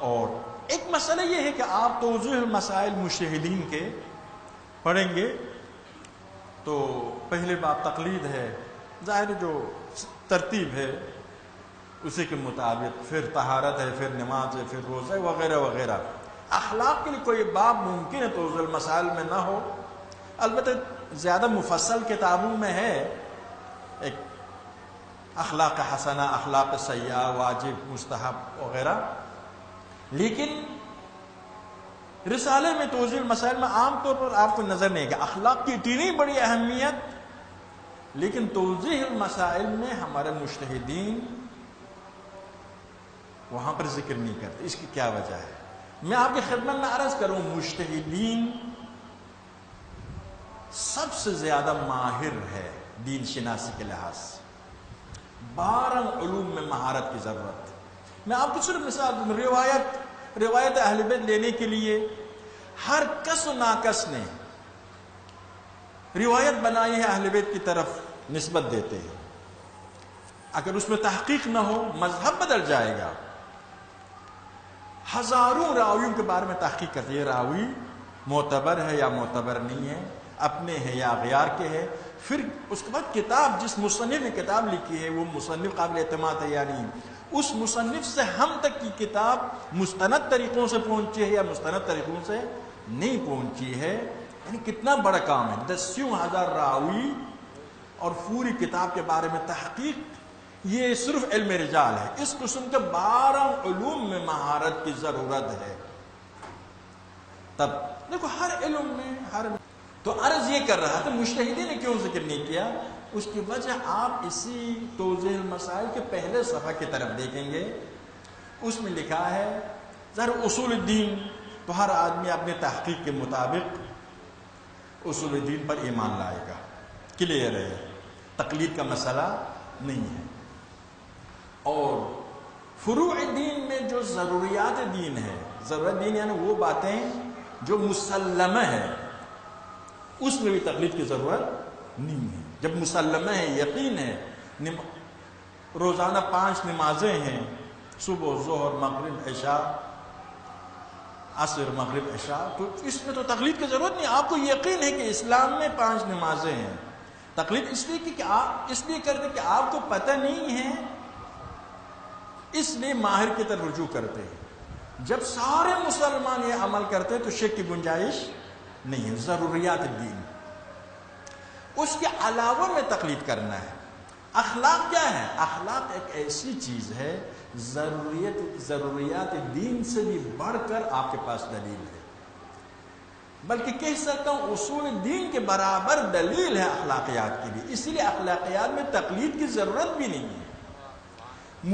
اور ایک مسئلہ یہ ہے کہ آپ توضیح المسائل مجتہدین کے پڑھیں گے تو پہلے باب تقلید ہے، ظاہر جو ترتیب ہے اسی کے مطابق، پھر طہارت ہے، پھر نماز ہے، پھر روزہ ہے، وغیرہ وغیرہ۔ اخلاق کے لیے کوئی باب ممکن ہے توضیح المسائل میں نہ ہو، البتہ زیادہ مفصل کتابوں میں ہے، ایک اخلاق حسنہ، اخلاق سیئہ، واجب، مستحب وغیرہ، لیکن رسالے میں توضیح المسائل میں عام طور پر آپ کو نظر نہیں گا اخلاق کی اتنی بڑی اہمیت، لیکن توضیح المسائل میں ہمارے مجتہدین وہاں پر ذکر نہیں کرتے۔ اس کی کیا وجہ ہے؟ میں آپ کی خدمت میں عرض کروں، مجتہدین سب سے زیادہ ماہر ہے دین شناسی کے لحاظ سے، 12 علوم میں مہارت کی ضرورت ہے۔ میں آپ کو صرف مثال دوں، روایت اہل بیت لینے کے لیے ہر کس و ناکس نے روایت بنائی ہے، اہل بیت کی طرف نسبت دیتے ہیں، اگر اس میں تحقیق نہ ہو مذہب بدل جائے گا۔ ہزاروں راویوں کے بارے میں تحقیق کرتے ہیں، یہ راوی معتبر ہے یا معتبر نہیں ہے، اپنے ہے یا غیار کے ہے، پھر اس کے بعد کتاب، جس مصنف نے کتاب لکھی ہے وہ مصنف قابل اعتماد ہے یا نہیں، اس مصنف سے ہم تک کی کتاب مستند طریقوں سے پہنچی ہے یا مستند طریقوں سے نہیں پہنچی ہے، یعنی کتنا بڑا کام ہے۔ 10,000 راوی اور پوری کتاب کے بارے میں تحقیق، یہ صرف علم رجال ہے۔ اس قسم کے 12 علوم میں مہارت کی ضرورت ہے۔ تب دیکھو ہر علم میں تو عرض یہ کر رہا تھا مجتہدین نے کیوں ذکر نہیں کیا، اس کی وجہ آپ اسی توضیح المسائل کے پہلے صفحہ کی طرف دیکھیں گے، اس میں لکھا ہے ظاہر اصول الدین، تو ہر آدمی اپنے تحقیق کے مطابق اصول الدین پر ایمان لائے گا، کلیئر ہے، تقلید کا مسئلہ نہیں ہے۔ اور فروع دین میں جو ضروریات دین ہے، ضرورت دین یعنی وہ باتیں جو مسلمہ ہے، اس میں بھی تقلید کی ضرورت نہیں ہے۔ جب مسلمہ ہے، یقین ہے، روزانہ 5 نمازیں ہیں، صبح، ظہر، مغرب، عشاء، عصر، مغرب، عشاء، تو اس میں تو تقلید کی ضرورت نہیں۔ آپ کو یقین ہے کہ اسلام میں 5 نمازیں ہیں، تقلید اس لیے کہ آپ اس لیے کرتے کہ آپ کو پتہ نہیں ہے، اس لیے ماہر کی طرف رجوع کرتے ہیں۔ جب سارے مسلمان یہ عمل کرتے ہیں تو شک کی گنجائش نہیں ہے۔ ضروریات دین، اس کے علاوہ میں تقلید کرنا ہے۔ اخلاق کیا ہے؟ اخلاق ایک ایسی چیز ہے، ضروریات دین سے بھی بڑھ کر آپ کے پاس دلیل ہے، بلکہ کہہ سکتا ہوں اصول دین کے برابر دلیل ہے اخلاقیات کے لیے، اسی لیے اخلاقیات میں تقلید کی ضرورت بھی نہیں ہے۔